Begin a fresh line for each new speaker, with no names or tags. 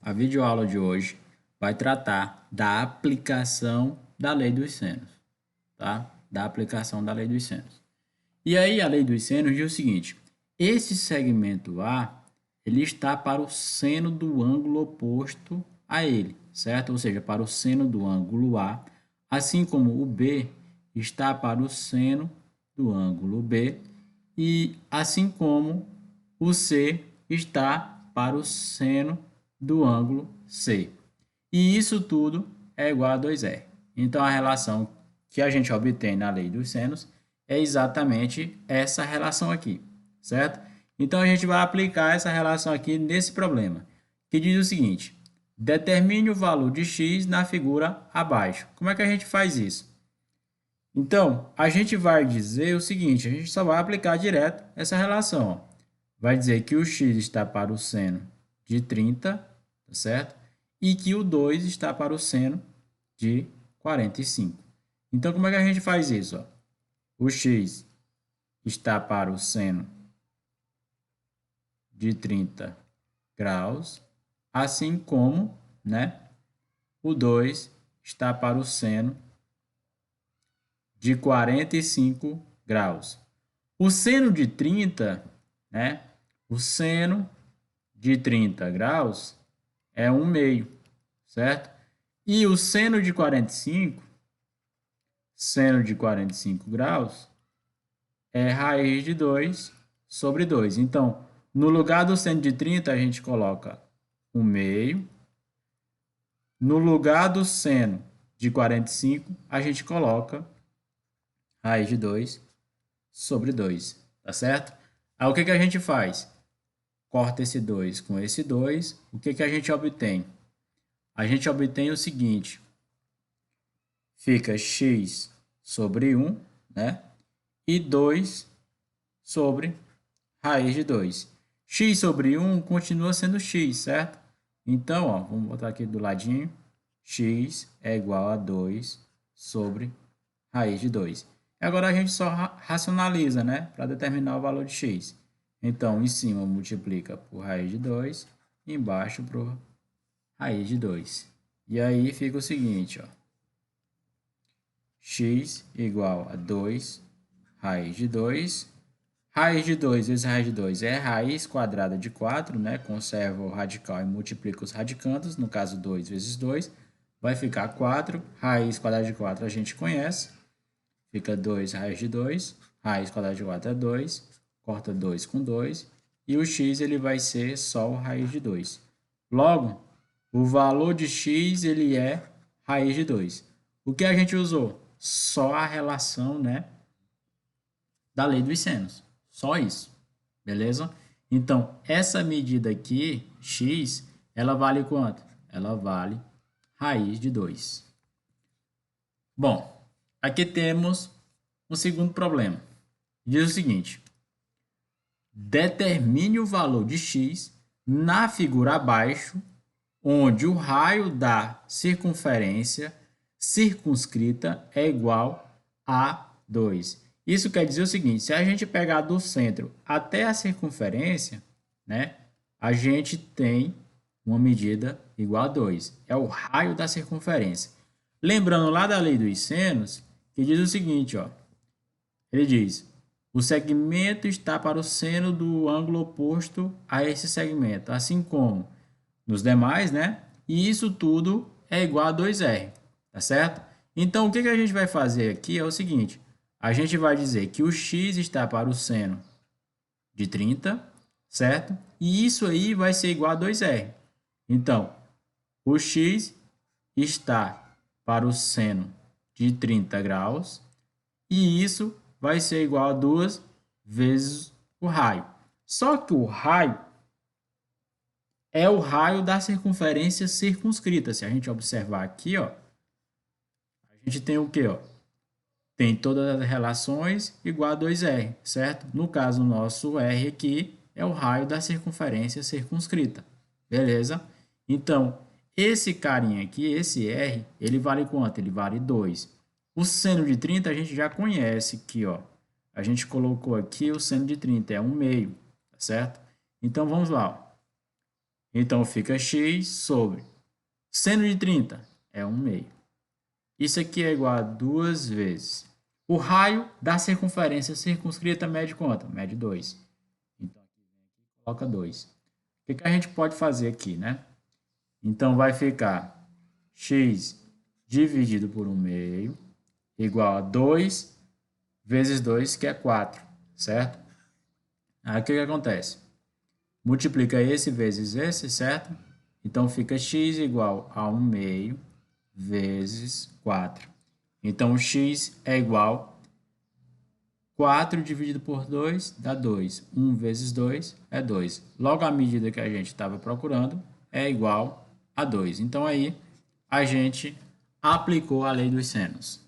A videoaula de hoje vai tratar da aplicação da lei dos senos, tá? Da aplicação da lei dos senos. E aí a lei dos senos diz o seguinte: esse segmento A, ele está para o seno do ângulo oposto a ele, certo? Ou seja, para o seno do ângulo A, assim como o B está para o seno do ângulo B e assim como o C está para o seno do ângulo C. E isso tudo é igual a 2R. Então, a relação que a gente obtém na lei dos senos é exatamente essa relação aqui, certo? Então, a gente vai aplicar essa relação aqui nesse problema, que diz o seguinte: determine o valor de x na figura abaixo. Como é que a gente faz isso? Então, a gente vai dizer o seguinte, a gente só vai aplicar direto essa relação. Ó. Vai dizer que o x está para o seno de 30, tá certo? E que o 2 está para o seno de 45. Então, como é que a gente faz isso? Ó? O x está para o seno de 30 graus, assim como, né, o 2 está para o seno de 45 graus. O seno de 30, né? O seno de 30 graus é 1 meio, certo? E o seno de 45 graus é raiz de 2 sobre 2. Então, no lugar do seno de 30, a gente coloca 1 meio. No lugar do seno de 45, a gente coloca raiz de 2 sobre 2, tá certo? Aí o que a gente faz? Corta esse 2 com esse 2, o que a gente obtém? A gente obtém o seguinte, fica x sobre 1, né? E 2 sobre raiz de 2. X sobre 1 continua sendo x, certo? Então, ó, vamos botar aqui do ladinho, x é igual a 2 sobre raiz de 2. Agora a gente só racionaliza, né? Para determinar o valor de x. Então, em cima multiplica por raiz de 2, embaixo por raiz de 2. E aí fica o seguinte, ó. X igual a 2 raiz de 2. Raiz de 2 vezes raiz de 2 é raiz quadrada de 4, né? Conserva o radical e multiplica os radicandos. No caso, 2 vezes 2 vai ficar 4. Raiz quadrada de 4 a gente conhece. Fica 2 raiz de 2. Raiz quadrada de 4 é 2. Corta 2 com 2. E o x ele vai ser só o raiz de 2. Logo, o valor de x ele é raiz de 2. O que a gente usou? Só a relação, né, da lei dos senos. Só isso. Beleza? Então, essa medida aqui, x, ela vale quanto? Ela vale raiz de 2. Bom, aqui temos um segundo problema. Diz o seguinte: determine o valor de x na figura abaixo, onde o raio da circunferência circunscrita é igual a 2. Isso quer dizer o seguinte: se a gente pegar do centro até a circunferência, né, a gente tem uma medida igual a 2. É o raio da circunferência. Lembrando lá da lei dos senos, que diz o seguinte, ó. Ele diz: o segmento está para o seno do ângulo oposto a esse segmento, assim como nos demais, né? E isso tudo é igual a 2R, tá certo? Então, o que a gente vai fazer aqui é o seguinte: a gente vai dizer que o x está para o seno de 30, certo? E isso aí vai ser igual a 2R. Então, o x está para o seno de 30 graus e isso vai ser igual a 2 vezes o raio. Só que o raio é o raio da circunferência circunscrita. Se a gente observar aqui, ó, a gente tem o quê? Ó? Tem todas as relações igual a 2R, certo? No caso, o nosso R aqui é o raio da circunferência circunscrita. Beleza? Então, esse carinha aqui, esse R, ele vale quanto? Ele vale 2. O seno de 30 a gente já conhece aqui, ó. A gente colocou aqui o seno de 30, é 1 meio, tá certo? Então, vamos lá. Ó. Então, fica x sobre seno de 30 é 1 meio. Isso aqui é igual a 2 vezes. O raio da circunferência circunscrita mede quanto? Mede 2. Então, aqui coloca 2. O que a gente pode fazer aqui, né? Então, vai ficar x dividido por 1 meio igual a 2 vezes 2, que é 4, certo? Aí, o que acontece? Multiplica esse vezes esse, certo? Então, fica x igual a 1 meio vezes 4. Então, o x é igual a 4 dividido por 2 dá 2. 1 vezes 2 é 2. Logo, a medida que a gente estava procurando é igual a 2. Então, aí, a gente aplicou a lei dos senos.